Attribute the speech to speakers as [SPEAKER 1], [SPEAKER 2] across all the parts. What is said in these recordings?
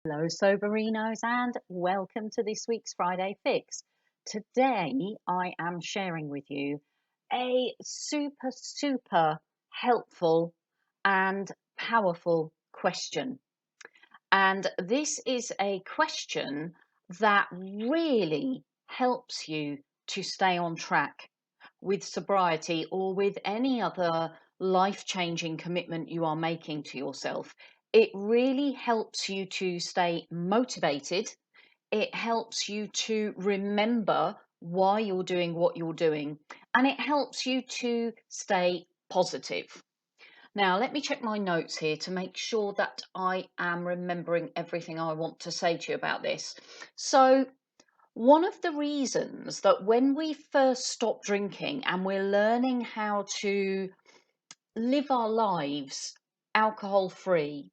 [SPEAKER 1] Hello, Soberinos, and welcome to this week's Friday Fix. Today, I am sharing with you a super helpful and powerful question. And this is a question that really helps you to stay on track with sobriety or with any other life changing commitment you are making to yourself. It really helps you to stay motivated. It helps you to remember why you're doing what you're doing, and it helps you to stay positive. Now, let me check my notes here to make sure that I am remembering everything I want to say to you about this. So, one of the reasons that when we first stop drinking and we're learning how to live our lives alcohol free,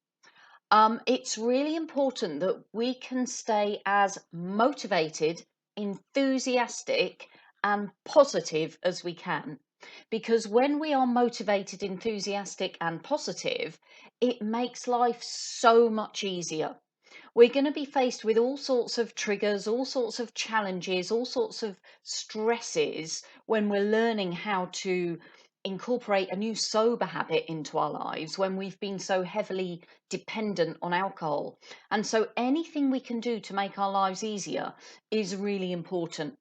[SPEAKER 1] it's really important that we can stay as motivated, enthusiastic, and positive as we can. Because when we are motivated, enthusiastic, and positive, it makes life so much easier. We're going to be faced with all sorts of triggers, all sorts of challenges, all sorts of stresses when we're learning how to incorporate a new sober habit into our lives when we've been so heavily dependent on alcohol. And so anything we can do to make our lives easier is really important.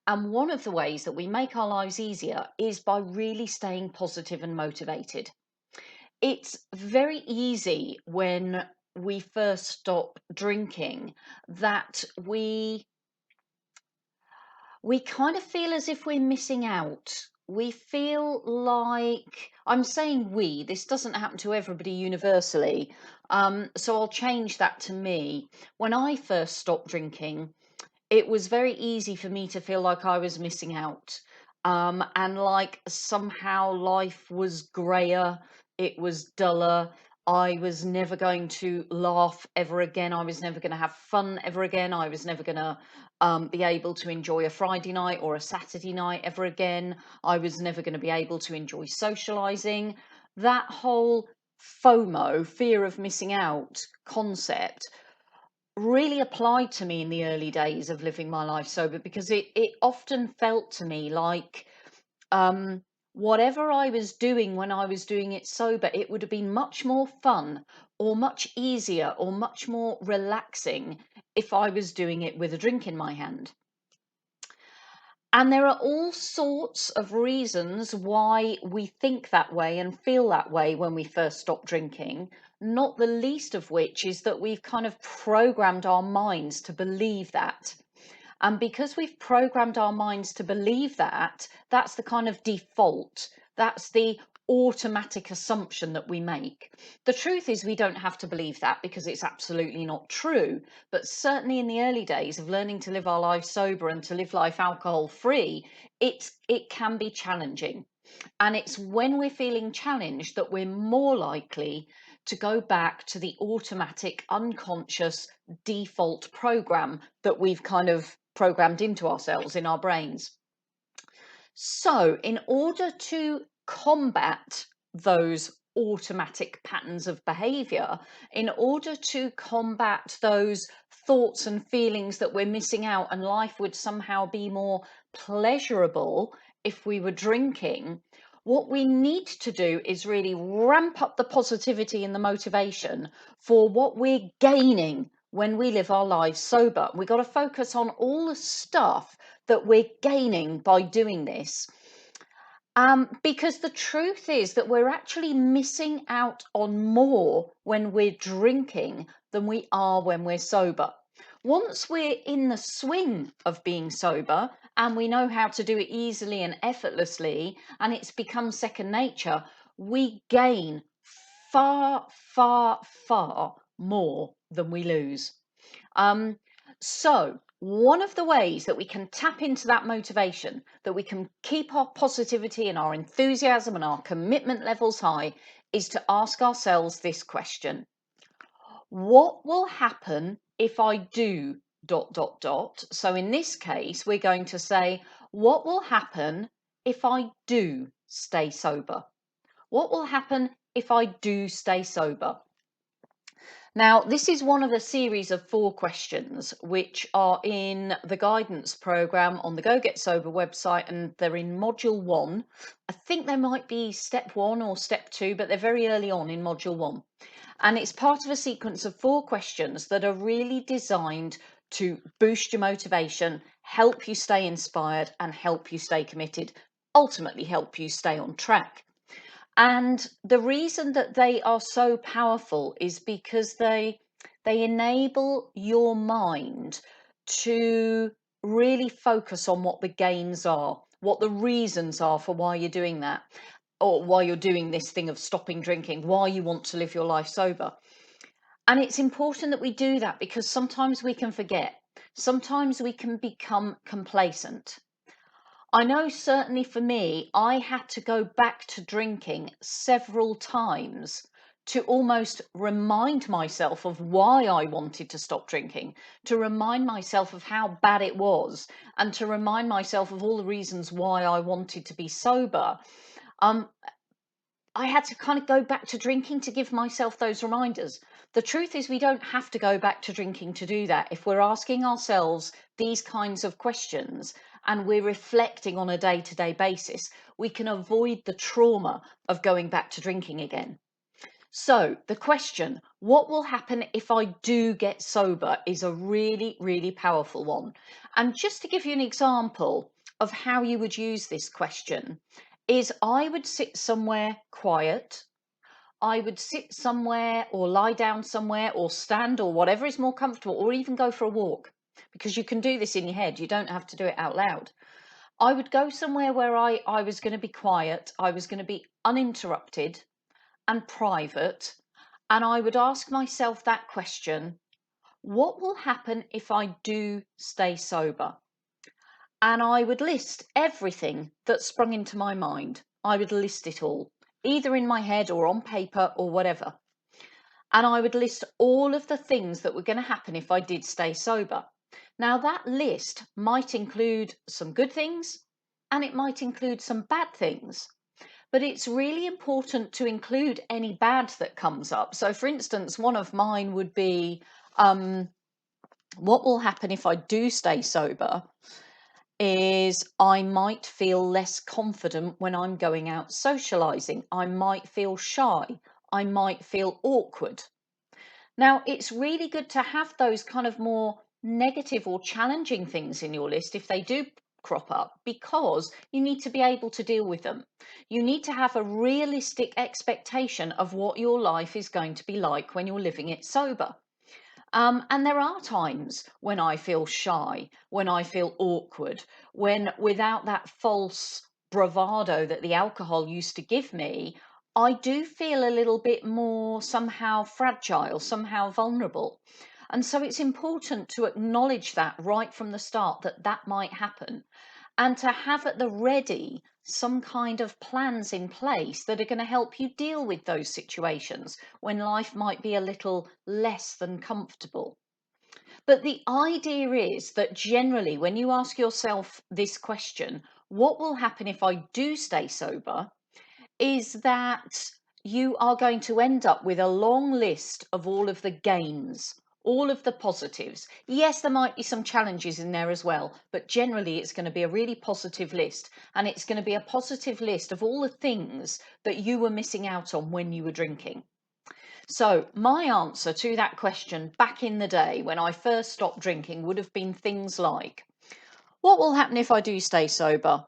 [SPEAKER 1] And one of the ways that we make our lives easier is by really staying positive and motivated. It's very easy when we first stop drinking that we kind of feel as if we're missing out. We feel like, I'm saying we, this doesn't happen to everybody universally. So I'll change that to me. When I first stopped drinking, it was very easy for me to feel like I was missing out. And like somehow life was grayer, it was duller. I was never going to laugh ever again. I was never going to have fun ever again. I was never going to be able to enjoy a Friday night or a Saturday night ever again. I was never going to be able to enjoy socializing. That whole FOMO, fear of missing out concept, really applied to me in the early days of living my life sober, because it often felt to me like um, whatever I was doing when I was doing it sober, it would have been much more fun or much easier or much more relaxing if I was doing it with a drink in my hand. And there are all sorts of reasons why we think that way and feel that way when we first stop drinking, not the least of which is that we've kind of programmed our minds to believe that. And because we've programmed our minds to believe that, that's the kind of default. That's the automatic assumption that we make. The truth is, we don't have to believe that because it's absolutely not true. But certainly in the early days of learning to live our lives sober and to live life alcohol free, it can be challenging. And it's when we're feeling challenged that we're more likely to go back to the automatic, unconscious default program that we've kind of programmed into ourselves in our brains. So, in order to combat those automatic patterns of behavior, in order to combat those thoughts and feelings that we're missing out and life would somehow be more pleasurable if we were drinking, what we need to do is really ramp up the positivity and the motivation for what we're gaining when we live our lives sober. We've got to focus on all the stuff that we're gaining by doing this. Because the truth is that we're actually missing out on more when we're drinking than we are when we're sober. Once we're in the swing of being sober and we know how to do it easily and effortlessly, and it's become second nature, we gain far more than we lose. Um, so, one of the ways that we can tap into that motivation, that we can keep our positivity and our enthusiasm and our commitment levels high, is to ask ourselves this question: what will happen if I do dot dot dot? So, in this case, we're going to say, what will happen if I do stay sober? What will happen if I do stay sober? Now, this is one of a series of 4 questions which are in the guidance program on the Go Get Sober website, and they're in module 1. I think they might be step 1 or step 2, but they're very early on in module 1. And it's part of a sequence of 4 questions that are really designed to boost your motivation, help you stay inspired, and help you stay committed, ultimately help you stay on track. And the reason that they are so powerful is because they enable your mind to really focus on what the gains are, what the reasons are for why you're doing that, or why you're doing this thing of stopping drinking, why you want to live your life sober. And it's important that we do that because sometimes we can forget. Sometimes we can become complacent. I know certainly for me, I had to go back to drinking several times to almost remind myself of why I wanted to stop drinking, to remind myself of how bad it was, and to remind myself of all the reasons why I wanted to be sober. Um, I had to kind of go back to drinking to give myself those reminders. The truth is, we don't have to go back to drinking to do that. If we're asking ourselves these kinds of questions and we're reflecting on a day-to-day basis, we can avoid the trauma of going back to drinking again. So the question, what will happen if I do get sober, is a really, really powerful one. And just to give you an example of how you would use this question, is I would sit somewhere quiet. I would sit somewhere or lie down somewhere or stand or whatever is more comfortable, or even go for a walk, because you can do this in your head. You don't have to do it out loud. I would go somewhere where I was going to be quiet. I was going to be uninterrupted and private. And I would ask myself that question, what will happen if I do stay sober? And I would list everything that sprung into my mind. I would list it all, either in my head or on paper or whatever. And I would list all of the things that were going to happen if I did stay sober. Now, that list might include some good things and it might include some bad things. But it's really important to include any bad that comes up. So, for instance, one of mine would be, what will happen if I do stay sober is I might feel less confident when I'm going out socializing. I might feel shy. I might feel awkward. Now, it's really good to have those kind of more negative or challenging things in your list if they do crop up, because you need to be able to deal with them. You need to have a realistic expectation of what your life is going to be like when you're living it sober. And there are times when I feel shy, when I feel awkward, when without that false bravado that the alcohol used to give me, I do feel a little bit more somehow fragile, somehow vulnerable. And so it's important to acknowledge that right from the start, that that might happen, and to have at the ready some kind of plans in place that are going to help you deal with those situations when life might be a little less than comfortable. But the idea is that generally, when you ask yourself this question, what will happen if I do stay sober, is that you are going to end up with a long list of all of the gains, all of the positives. Yes, there might be some challenges in there as well, but generally it's going to be a really positive list. And it's going to be a positive list of all the things that you were missing out on when you were drinking. So my answer to that question back in the day when I first stopped drinking would have been things like, what will happen if I do stay sober?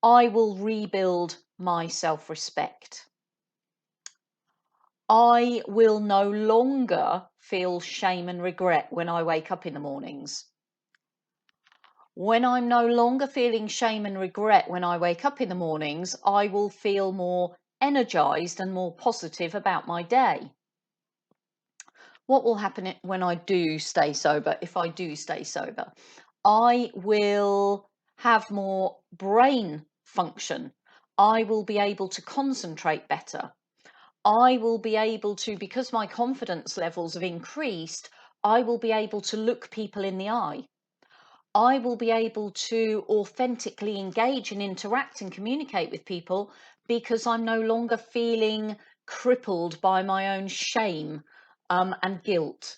[SPEAKER 1] I will rebuild my self-respect. I will no longer feel shame and regret when I wake up in the mornings. When I'm no longer feeling shame and regret when I wake up in the mornings, I will feel more energized and more positive about my day. What will happen when I do stay sober, if I do stay sober? I will have more brain function. I will be able to concentrate better. I will be able to, because my confidence levels have increased, I will be able to look people in the eye. I will be able to authentically engage and interact and communicate with people because I'm no longer feeling crippled by my own shame and guilt.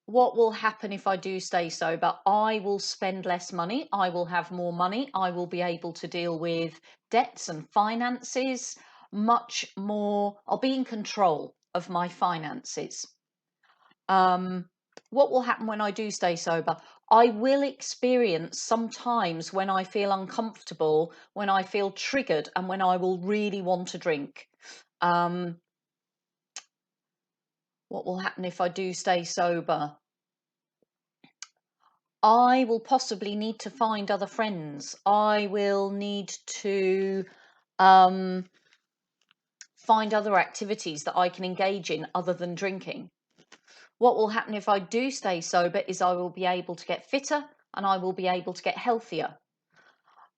[SPEAKER 1] What will happen if I do stay sober? I will spend less money. I will have more money. I will be able to deal with debts and finances much more. I'll be in control of my finances. What will happen when I do stay sober? I will experience sometimes when I feel uncomfortable, when I feel triggered, and when I will really want to drink. Um, what will happen if I do stay sober? I will possibly need to find other friends. I will need to um, find other activities that I can engage in other than drinking. What will happen if I do stay sober is I will be able to get fitter and I will be able to get healthier.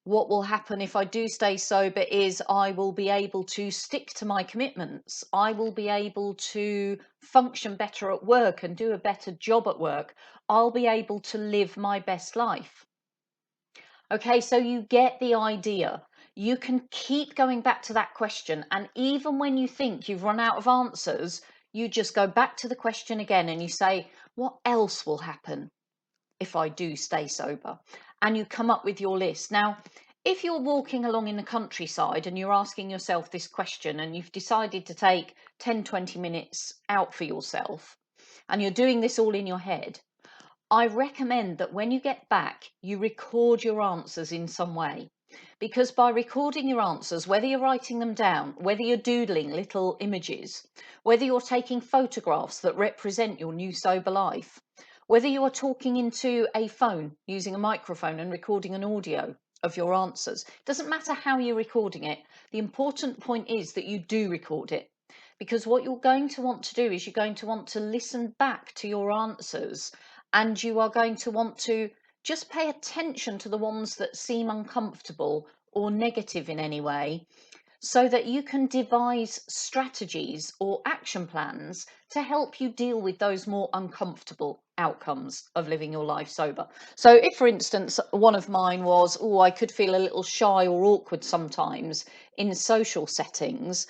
[SPEAKER 1] What will happen if I do stay sober is I will be able to stick to my commitments. I will be able to function better at work and do a better job at work. I'll be able to live my best life. Okay, so you get the idea. You can keep going back to that question. And even when you think you've run out of answers, you just go back to the question again and you say, what else will happen if I do stay sober? And you come up with your list. Now, if you're walking along in the countryside and you're asking yourself this question and you've decided to take 10, 20 minutes out for yourself and you're doing this all in your head, I recommend that when you get back, you record your answers in some way. Because by recording your answers, whether you're writing them down, whether you're doodling little images, whether you're taking photographs that represent your new sober life, whether you are talking into a phone using a microphone and recording an audio of your answers, doesn't matter how you're recording it. The important point is that you do record it. Because what you're going to want to do is you're going to want to listen back to your answers and you are going to want to just pay attention to the ones that seem uncomfortable or negative in any way so that you can devise strategies or action plans to help you deal with those more uncomfortable outcomes of living your life sober. So if, for instance, one of mine was, oh, I could feel a little shy or awkward sometimes in social settings,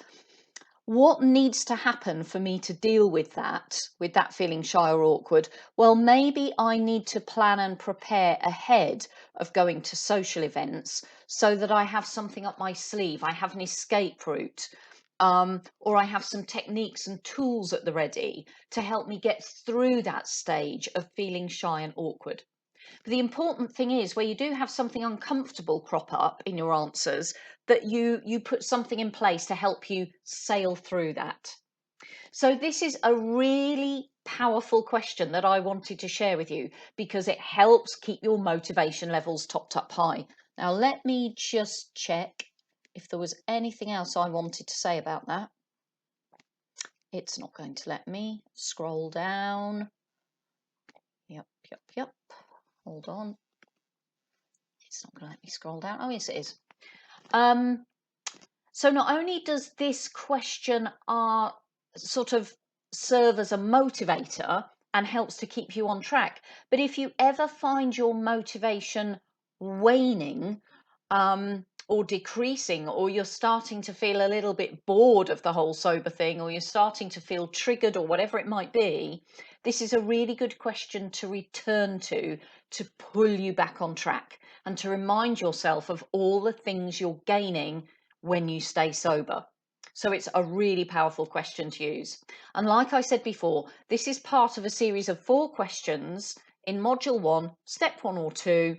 [SPEAKER 1] what needs to happen for me to deal with that feeling shy or awkward? Well, maybe I need to plan and prepare ahead of going to social events so that I have something up my sleeve. I have an escape route, or I have some techniques and tools at the ready to help me get through that stage of feeling shy and awkward. But the important thing is where you do have something uncomfortable crop up in your answers, that you put something in place to help you sail through that. So this is a really powerful question that I wanted to share with you because it helps keep your motivation levels topped up high. Now let me just check if there was anything else I wanted to say about that. It's not going to let me scroll down. Yep. Hold on. It's not going to let me scroll down. Oh, yes, it is. So not only does this question sort of serve as a motivator and helps to keep you on track, but if you ever find your motivation waning or decreasing, or you're starting to feel a little bit bored of the whole sober thing, or you're starting to feel triggered or whatever it might be, this is a really good question to return to pull you back on track and to remind yourself of all the things you're gaining when you stay sober. So it's a really powerful question to use. And like I said before, this is part of a series of 4 questions in module 1, step 1 or 2,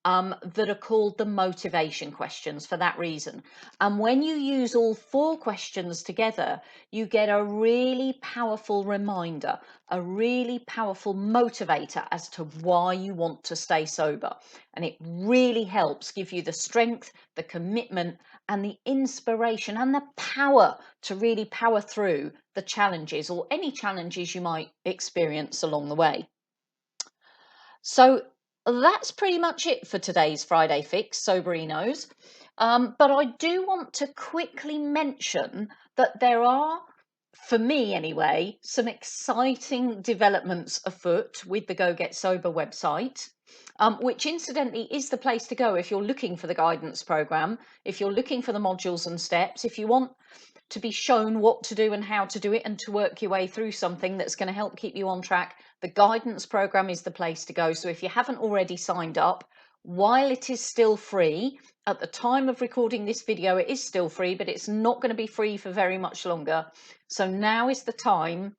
[SPEAKER 1] that are called the motivation questions for that reason. And when you use all 4 questions together, you get a really powerful reminder, a really powerful motivator as to why you want to stay sober. And it really helps give you the strength, the commitment, and the inspiration and the power to really power through the challenges or any challenges you might experience along the way. So that's pretty much it for today's Friday Fix, Soberinos. But I do want to quickly mention that there are, for me anyway, some exciting developments afoot with the Go Get Sober website, which incidentally is the place to go if you're looking for the guidance program, if you're looking for the modules and steps, if you want to be shown what to do and how to do it, and to work your way through something that's going to help keep you on track, the guidance program is the place to go. So if you haven't already signed up, while it is still free, at the time of recording this video, it is still free, but it's not going to be free for very much longer. So now is the time.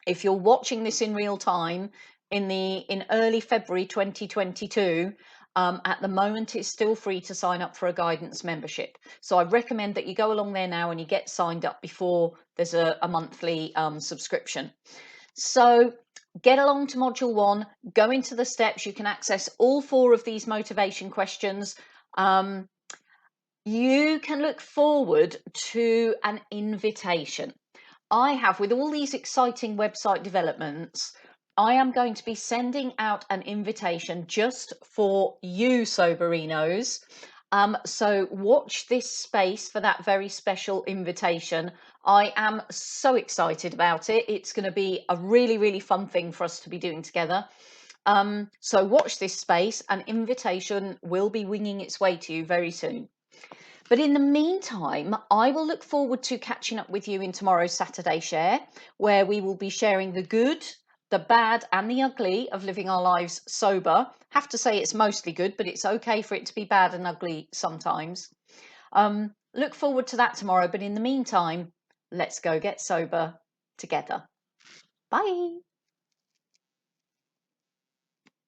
[SPEAKER 1] If you're watching this in real time in early February 2022, at the moment it's still free to sign up for a guidance membership. So I recommend that you go along there now and you get signed up before there's a monthly subscription. So get along to module 1, go into the steps. You can access all 4 of these motivation questions. You can look forward to an invitation. I have, with all these exciting website developments, I am going to be sending out an invitation just for you Soberinos. So watch this space for that very special invitation. I am so excited about it. It's going to be a really, really fun thing for us to be doing together. So watch this space. An invitation will be winging its way to you very soon. But in the meantime, I will look forward to catching up with you in tomorrow's Saturday Share, where we will be sharing the good, the bad, and the ugly of living our lives sober. Have to say it's mostly good, but it's okay for it to be bad and ugly sometimes. Look forward to that tomorrow. But in the meantime, let's go get sober together. Bye.